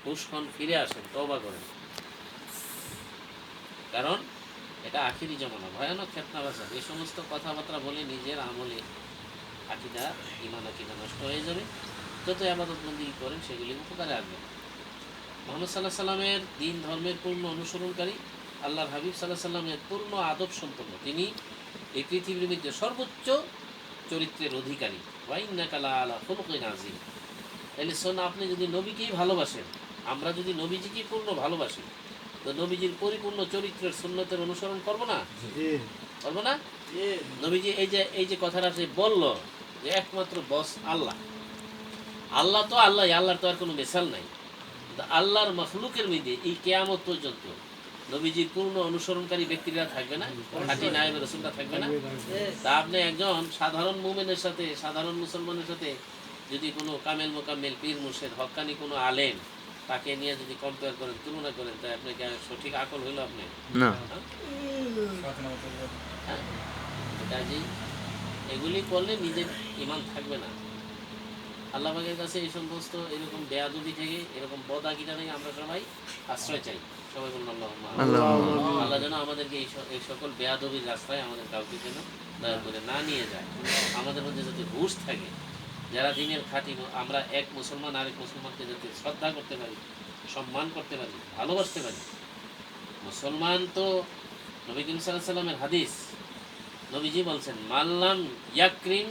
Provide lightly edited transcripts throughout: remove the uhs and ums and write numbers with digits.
হুশ হন, ফিরে আসেন, তওবা করেন, কারণ এটা আখিরি জমানা, ভয়ানক ফিতনা বাজার। এই সমস্ত কথাবার্তা বলে নিজের আমলে আকিদা, ইমান আকিদা নষ্ট হয়ে যাবে। যত আবাদতবন্দি করেন সেগুলি উপকারে আসবে। মোহাম্মদ সাল্লাহ সাল্লামের দিন ধর্মের পূর্ণ অনুসরণকারী, আল্লাহর হাবিব সাল্লাহ সাল্লামের পূর্ণ আদব সম্পন্ন, তিনি এই পৃথিবীর মধ্যে সর্বোচ্চ চরিত্রের অধিকারী। ওয়াইন্নাকা আলা খুলুকিন আযীম। তাহলে শোন, আপনি যদি নবীকেই ভালোবাসেন, আমরা যদি নবীজিকে পূর্ণ ভালোবাসি, তো নবীজির পরিপূর্ণ চরিত্রের সুন্নতের অনুসরণ করব না? করবো না? নবীজি এই যে কথাটা সে বলল যে একমাত্র বস আল্লাহ, আল্লাহ তো আল্লাহ, আল্লাহর তো আর কোনো মেসাল নাই। আল্লাহর মখলুকের মধ্যে এই কেয়ামত পর্যন্ত নবীজির পূর্ণ অনুসরণকারী ব্যক্তিরা থাকবে না? খাঁটি নায়েব রাসূলরা থাকবে না? তা আপনি একজন সাধারণ মুমিনের সাথে, সাধারণ মুসলমানের সাথে যদি কোনো কামেল মোকাম্মেল পীর মুর্শিদ হক্কানি কোনো আলেম, তাকে নিয়ে যদি কম্পেয়ার করেন, তুলনা করেন, তাই আপনাকে সঠিক আকল হইল আপনি না? কাজেই এগুলি করলে নিজের ঈমান থাকবে না। আল্লাহ পাকের কাছে এই সমস্ত এরকম বেয়াদবি থেকে, এরকম বদ আকীদা থেকে আমরা সবাই আশ্রয় চাই। সবাই বলুন আল্লাহুম্মা। আল্লাহ যেন আমাদেরকে এই সকল বেয়াদবির রাস্তায় আমাদের কাউকে যেন দয়া করে না নিয়ে যায়। আমাদের মধ্যে যাতে হুঁশ থাকে, যারা দিনের খাঁটি, আমরা এক মুসলমান আরেক মুসলমানকে যাতে শ্রদ্ধা করতে পারি, সম্মান করতে পারি, ভালোবাসতে পারি। মুসলমান তো নবী করিম সাল্লাল্লাহু আলাইহি সাল্লামের হাদিস, নবীজি বলছেন, মাল্লাম ইয়াকরিম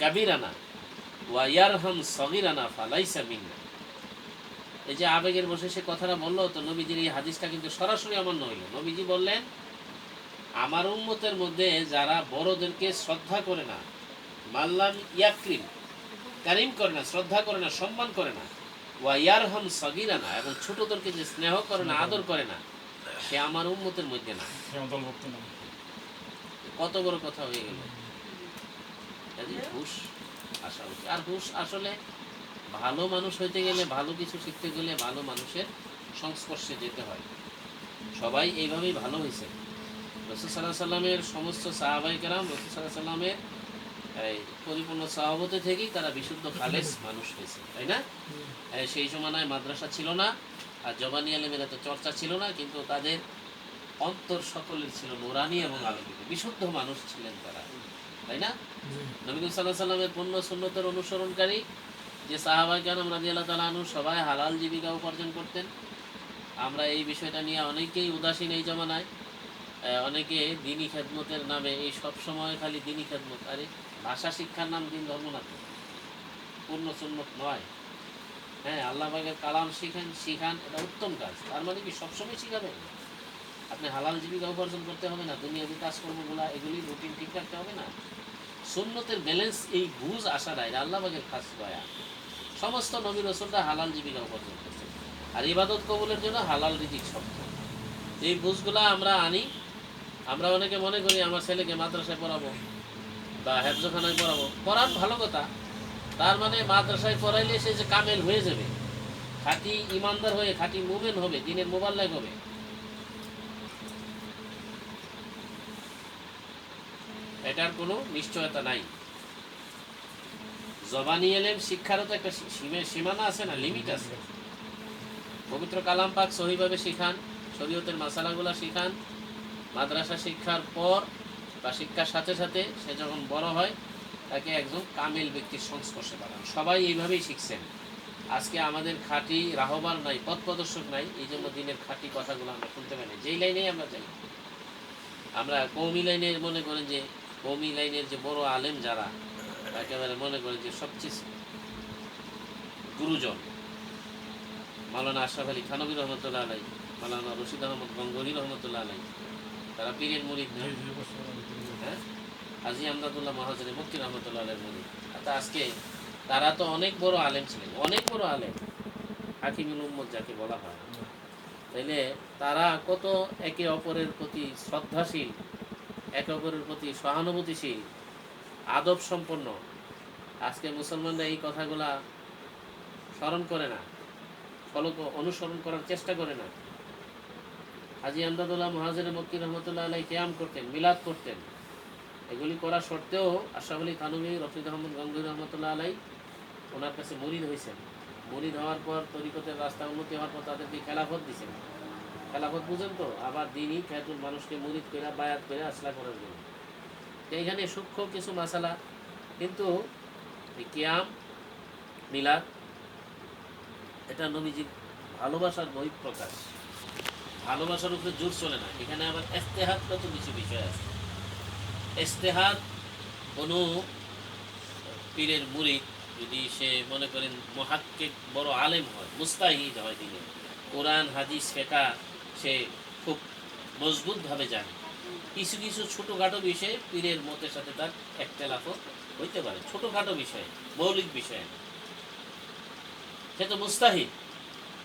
কাবিরানা ওয়া ইয়ারহাম সগীরানা ফালাইসা মিন্না। এই যে আবেগের বসে সে কথাটা বললো, তো নবীজির এই হাদিসটা কিন্তু সরাসরি অমান্য হইল। নবীজি বললেন, আমার উম্মতের মধ্যে যারা বড়দেরকে শ্রদ্ধা করে না, মাল্লাম ইয়াকরিম, কারিম করে না, শ্রদ্ধা করে না, সম্মান করে না, ওয়া ইয়ারহাম সগীরানা, এবং ছোটদেরকে যে স্নেহ করে না, আদর করে না, সে আমার উম্মতের মধ্যে না। কত বড় কথা হয়ে গেল। হুশ আসা উচিত। আর হুশ আসলে ভালো মানুষ হইতে গেলে, ভালো কিছু শিখতে গেলে ভালো মানুষের সংস্পর্শে যেতে হয়। সবাই এইভাবেই ভালো হয়েছে। রাসূল সাল্লাল্লাহু আলাইহি সাল্লামের সমস্ত সাহাবায়ে কেরাম রাসূল সাল্লাল্লাহু আলাইহি সাল্লামের এই পরিপূর্ণ সাহাবতে থেকেই তারা বিশুদ্ধ খালেস মানুষ হয়েছে, তাই না? সেই জমানায় মাদ্রাসা ছিল না, আর জবানি আলেমের এত চর্চা ছিল না, কিন্তু তাদের অন্তর সকলের ছিল নুরানি এবং আলোকিত, বিশুদ্ধ মানুষ ছিলেন তারা, তাই না? নবী সাল্লাল্লাহু আলাইহি সাল্লামের পূর্ণ সুন্নতের অনুসরণকারী যে সাহাবায়ে কেরাম রাদিয়াল্লাহু তাআলা আনহু, সবাই হালাল জীবিকা উপার্জন করতেন। আমরা এই বিষয়টা নিয়ে অনেকেই উদাসীন এই জমানায়। অনেকে দিনী খেদমতের নামে এই সব সময় খালি দিনী খেদমত, আরে ভাষা শিক্ষার নাম দিন ধর্ম না তো, পূর্ণ সুন্নত নয়। হ্যাঁ, আল্লাহ পাকের কালাম শিখান, এটা উত্তম কাজ। তার মানে কি সবসময় শিখাবেন? আপনি হালাল জীবিকা উপার্জন করতে হবে না, দুনিয়াবী কাজকর্মগুলা এগুলি রুটিন ঠিক রাখতে হবে না? সুন্নতের ব্যালেন্স, এই বুঝ আসাটা, এটা আল্লাহ পাকের খাস দয়া। সমস্ত নবী রাসূলরা হালাল জীবিকা উপার্জন করছেন, আর ইবাদত কবুলের জন্য হালাল রিজিক শব্দ। এই বুঝগুলা আমরা আনি। আমরা অনেকে মনে করি আমার ছেলেকে মাদ্রাসায় পড়াবো বা হেফজখানায় পড়াবো, পড়ান, ভালো কথা। তার মানে মাদ্রাসায় পড়াইলে সে যে কামেল হয়ে যাবে, খাঁটি ইমানদার হয়ে খাঁটি মুমিন হবে, দিনের মোবাল্লেগ হবে, এটার কোনো নিশ্চয়তা নাই। জবানি এলেম শিক্ষারও তো একটা সীমানা আছে না, লিমিট আছে। পবিত্র কালাম পাক সহিভাবে শিখান, শরীয়তের মাসালাগুলা শিখান। মাদ্রাসা শিক্ষার পর বা শিক্ষার সাথে সাথে সে যখন বড় হয়, তাকে একজন কামেল ব্যক্তির সংস্পর্শে পাঠান। সবাই এইভাবেই শিখছেন। আজকে আমাদের খাঁটি রাহবার নাই, পথ প্রদর্শক নাই, এই জন্য দিনের খাঁটি কথাগুলো আমরা শুনতে পাই না। যেই লাইনেই আমরা যাই, আমরা কওমি লাইনের মনে করেন যে কওমি লাইনের যে বড় আলেম যারা, একেবারে মনে করেন যে সবচেয়ে গুরুজন, মাওলানা আশরাফ আলী থানভী রহমতুল্লাহ আলাই, মাওলানা রশিদ আহমদ গঙ্গোহী রহমতুল্লাহ আলাই, তারা পীরের মুরিদ না? হ্যাঁ, হাজী আমদাদুল্লাহ মহাজনী মুফতি রহমতুল্লাহ আলাইহির মুরিদ। আজকে তারা তো অনেক বড় আলেম ছিলেন, অনেক বড় আলেম, হাকিমুল উম্মত যাকে বলা হয়। তাইলে তারা কত একে অপরের প্রতি শ্রদ্ধাশীল, একে অপরের প্রতি সহানুভূতিশীল, আদব সম্পন্ন। আজকে মুসলমানরা এই কথাগুলা স্মরণ করে না, অনুসরণ করার চেষ্টা করে না। হাজী আমদাদুল্লাহ মহাজনী মুফতি রহমতুল্লাহ আলাই কিয়াম করতেন, মিলাদ করতেন। এগুলি করা সত্ত্বেও আশরাফ আলী থানভী, রশিদ আহমদ গঙ্গোহী রহমতুল্লাহ আলাই ওনার কাছে মুরিদ হয়েছেন। মুরিদ হওয়ার পর তরিকতের রাস্তা উন্নতি হওয়ার পর তাদেরকে খেলাফত দিছেন। খেলাফত বুঝেন তো, আবার দিনই খেতুল মানুষকে মুরিদ করে বায়াত করে আসলা করার জন্য। তো এইখানে সূক্ষ্ম কিছু মাসালা, কিন্তু এই কিয়াম মিলাদ এটা নবীজির ভালোবাসার বহিঃপ্রকাশ, ভালোবাসার উপরে জোর চলে না। এখানে আবার ইস্তেহাদ কত কিছু বিষয় আছে। ইস্তেহাদ কোনো পীরের মুরিদ যদি সে মনে করেন মুহাক্কিক বড় আলেম হয়, মুস্তাহিদ হয়, তিনি কোরআন হাদিস ফিকহ সে খুব মজবুতভাবে জানে, কিছু কিছু ছোটোখাটো বিষয়ে পীরের মতের সাথে তার একতেলাফ হইতে পারে, ছোটোখাটো বিষয়ে, মৌলিক বিষয়ে, সে তো মুস্তাহিদ।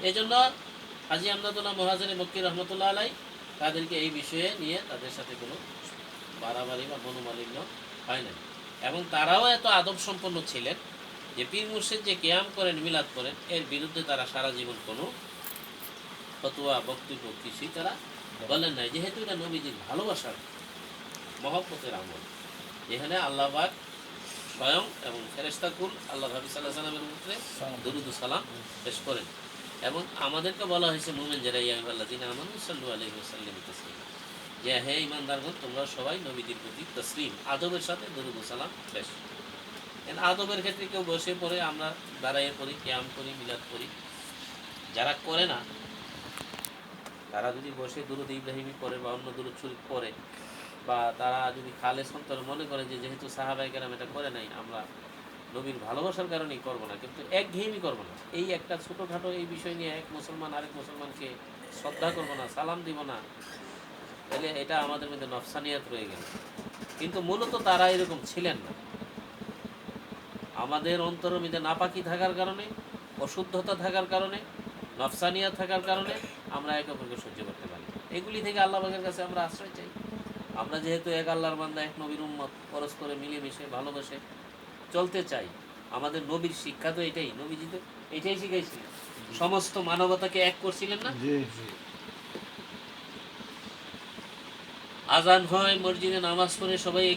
এই জন্য হাজী আমদাদুল্লাহ মুহাজির মক্কি রহমতুল্লাহ আলাই তাদেরকে এই বিষয়ে নিয়ে তাদের সাথে কোনো বাড়াবাড়ি বা মনোমালিন্য হয় না। এবং তারাও এত আদব সম্পন্ন ছিলেন যে পীর মুর্শিদ যে কিয়াম করেন, মিলাদ করেন, এর বিরুদ্ধে তারা সারা জীবন কোনো ফতোয়া বক্তব্য কিছুই তারা বলেন নাই, যেহেতু এটা নবীজির ভালোবাসার মহব্বতের আমল, যেখানে আল্লাহ পাক স্বয়ং এবং ফেরেশতা কুল আল্লাহ নবী সাল্লাল্লাহু আলাইহি ওয়াসাল্লামের উপরে দরুদ ও সালাম পেশ করেন। এবং আমাদেরকে বলা হয়েছে মুমিন যারা, ইয়া আইয়ুহাল্লাযীনা আমানু সাল্লু আলাইহি ওয়া সাল্লিমু তাসলিমা, যে হে ঈমানদারগণ তোমরা সবাই নবীজির প্রতি তসলিম আদবের সাথে দরুদ ও সালাম পেশ। আদবের ক্ষেত্রে কেউ বসে পড়ে, আমরা দাঁড়াইয়ে পড়ি, কিয়াম করি, মিলাদ করি। যারা করে না তারা যদি বসে দুরুদ ইব্রাহিমি পড়ে বা অন্য দুরুদ শরীফ পড়ে, বা তারা যদি খালেস অন্তরে মনে করে যে যেহেতু সাহাবায়ে কেরাম এটা করে নাই, আমরা নবীর ভালোবাসার কারণেই করবো না, কিন্তু একঘেয়েমি করবো না, এই একটা ছোটোখাটো এই বিষয় নিয়ে এক মুসলমান আরেক মুসলমানকে শ্রদ্ধা করবো না, সালাম দিব না, তাহলে এটা আমাদের মধ্যে নফসানিয়াত রয়ে গেল। কিন্তু মূলত তারা এরকম ছিলেন না। আমাদের অন্তরের মধ্যে নাপাকি থাকার কারণে, অশুদ্ধতা থাকার কারণে, নফসানিয়াত থাকার কারণে আমরা একে অপরকে সহ্য করতে পারি। এগুলি থেকে আল্লাহ পাকের কাছে আমরা আশ্রয় চাই। আমরা যেহেতু এক আল্লাহর বান্দা, এক নবীর উম্মত, পরস্পরে মিলেমিশে ভালোবেসে চলতে চাই। আমাদের নবীর শিক্ষা তো এটাই, নবীজি তো এটাই শিখাইছিলেন, সমস্ত মানবতাকে এক করছিলেন না। আজান হয়, মসজিদে নামাজ পড়ে সবাই